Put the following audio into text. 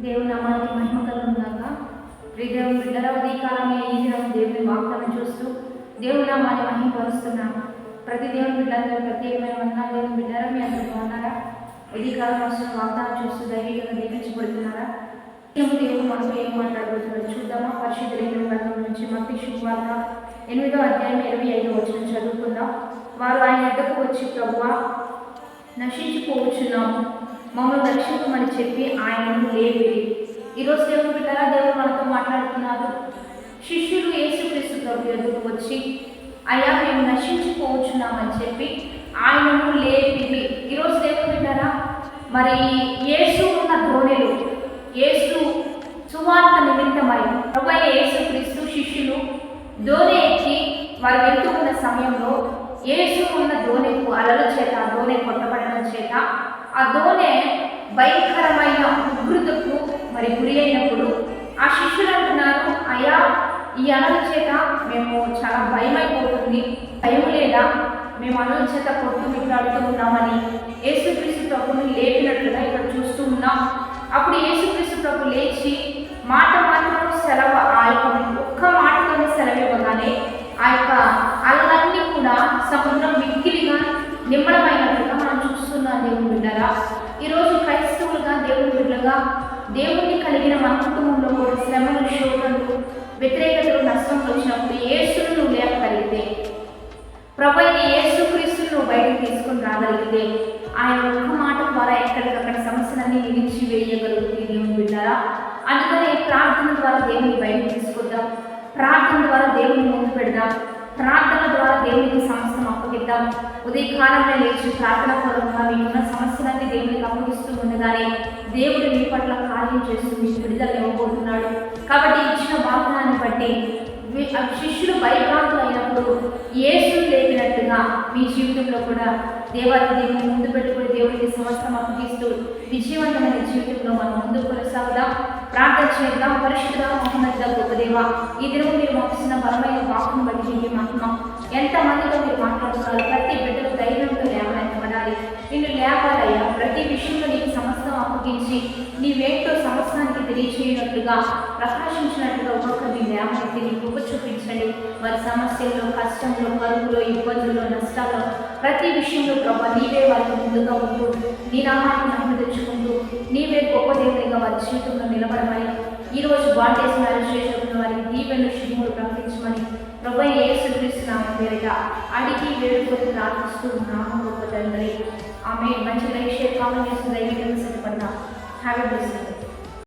దేవుని నామానికి మహిమ కలుగుగాక. ప్రియదేవుని బిడ్డల ఉదయకాలమే ఈ దినం దేవుని వాగ్దానం చూస్తూ దేవుని నామాన్ని మహిమపరుస్తున్నాము. ప్రతి దేవుని బిడ్డలందరూ ప్రత్యేకమైన వందనాలు. దేవుని బిడ్డల మీ అందరూ బాగున్నారా? ఉదయకాలం వస్తున్న వాగ్దానం చూస్తూ ధైర్యంగా దీవించబడుతున్నారా? దేవుడు మనతో ఏం మాట్లాడబోతున్నాడు చూద్దామా? పరిశుద్ధులైన గ్రంథం నుంచి మత్తయి శుభవార్త 8వ అధ్యాయం 25వ వచనం చదువుకుందాం. వారు ఆయన వద్దకు వచ్చి, ప్రభువా, నశించిపోవచ్చున్నాము, మమ్మల్ని రక్షించమని చెప్పి ఆయనను లేపిరి. ఈరోజు దేవుని బిడ్డలారా, దేవుడు మనతో మాట్లాడుతున్నారు. శిష్యులు యేసుక్రీస్తు ప్రభు ఎదురు వచ్చి, అయ్యా మేము నశించిపోవచ్చున్నామని చెప్పి ఆయనను లేపిరి. ఈరోజు దేవుని బిడ్డలారా, మరి యేసు ఉన్న ధోనిలు, యేసు సువార్త నిమిత్తమై ప్రభు యేసుక్రీస్తు శిష్యులు దోణి ఎక్కి వారు వెళ్తూ ఉన్న సమయంలో యేసు ఉన్న దోణికు అలల చేత ఆ దోణి కొట్టబడడం చేత ఆ దోణి భయంకరమైన ఉగ్రతకు మరి గురి అయినప్పుడు ఆ శిష్యులు అంటున్నారు, అయ్యా ఈ అలల చేత మేము చాలా భయమైపోతుంది, భయం లేదా, మేము అలల చేత కొట్టుమిట్లాడుతూ ఉన్నామని యేసుక్రీస్తు ప్రభుని లేపినట్లుగా ఇక్కడ చూస్తూ ఉన్నాం. అప్పుడు యేసుక్రీస్తు ప్రభు లేచి మాట మాత్రం సెలవు, ఆ యొక్క ఒక్క మాటతోనే సెలవు ఇవ్వగానే ఆ యొక్క అలలన్నీ కూడా సముద్రం మిక్కిలిగా నిమ్మడమైనట్లుగా మనం చూస్తున్నాం. దేవుని బిడ్డగా ఈరోజు క్రైస్తవులుగా, దేవుని బిడ్డలుగా, దేవుణ్ణి కలిగిన మన కుటుంబంలో కూడా శ్రమలు, శోధనలు, వ్యతిరేకతలు, నష్టంలో వచ్చినప్పుడు యేసును నువ్వు లేపగలిగితే, ప్రభు అయిన యేసుక్రీస్తును నువ్వు బయటకు తీసుకుని రాగలిగితే ఆయన ఒక్క మాట ద్వారా ఎక్కడికక్కడ సమస్యలన్నీ నిలిచివేయగలుగుతుంది. దేవుని బిడ్డరా, అందుకని ప్రార్థన ద్వారా దేవుని బయటకు తీసుకొద్దాం, ప్రార్థన ద్వారా దేవుని ముందు పెడదాం, ప్రార్థన ద్వారా దేవునికి సమస్యను అప్పగిద్దాం. ఉదయకాలంలో లేచి ప్రార్థన పూర్వకంగా మీకున్న సమస్యలన్నీ దేవునికి అప్పగిస్తూ ఉండగానే దేవుడు మీ పట్ల కార్యం చేస్తూ మీకు విడుదల ఇవ్వబోతున్నాడు. కాబట్టి ఇచ్చిన వాగ్దానాన్ని బట్టి శిష్యులు భయభ్రాంతులు అయినప్పుడు యేసును లేపినట్టుగా మీ జీవితంలో కూడా దేవుని ముందు పెట్టుకుని దేవుడికి సమస్తం అప్పగిస్తూ విజయవంతమైన జీవితంలో మనం ముందుకు కొనసాగుదాం. ప్రార్థన చేద్దాం. పరిశుద్ధ మహోన్నత గొప్ప దేవ, ఈ దినం మీరు పంపిస్తున్న బలమైన వాక్కును బట్టి మీకు మహిమ. ఎంతమందితో మీరు మాట్లాడుతున్నారు? ప్రతి బిడ్డలు ధైర్యంతో లేవనెత్తబడాలి, నిన్ను లేపాలయ్యా. ప్రతి విషయంలో నీకు సమస్తం అప్పగించి నీవేంటో సమస్తానికి తెలియచేయనట్లుగా, ప్రకాశించినట్లుగా ఒక్కొక్కరిని లేవనెత్తి నీ కృప చూపించండి. వారి సమస్యల్లో, కష్టంలో, కరువులో, ఇబ్బందుల్లో, నష్టాల్లో, ప్రతి విషయంలో ప్రభా నీవే వారికి ముందుగా ఉంటూ నీ నామాన్ని మహిమ తెచ్చుకుంటూ నీవే గొప్ప దేవునిగా వారి జీవితంలో నిలబడమని, ఈరోజు బాండేజ్ మ్యారేజ్ చేసుకున్న వారికి దీవెన శుభములు ప్రకటించమని ప్రభు యేసుక్రీస్తు నామమున పేరిట అడిగి వేడుకొని ప్రార్థిస్తూ ఉన్నాము గొప్ప తండ్రి. ఆమె మంచి లైక్, షేర్, కామెంట్ చేసి దైవికంగా సిద్ధపడ్డా. Have a blessed day.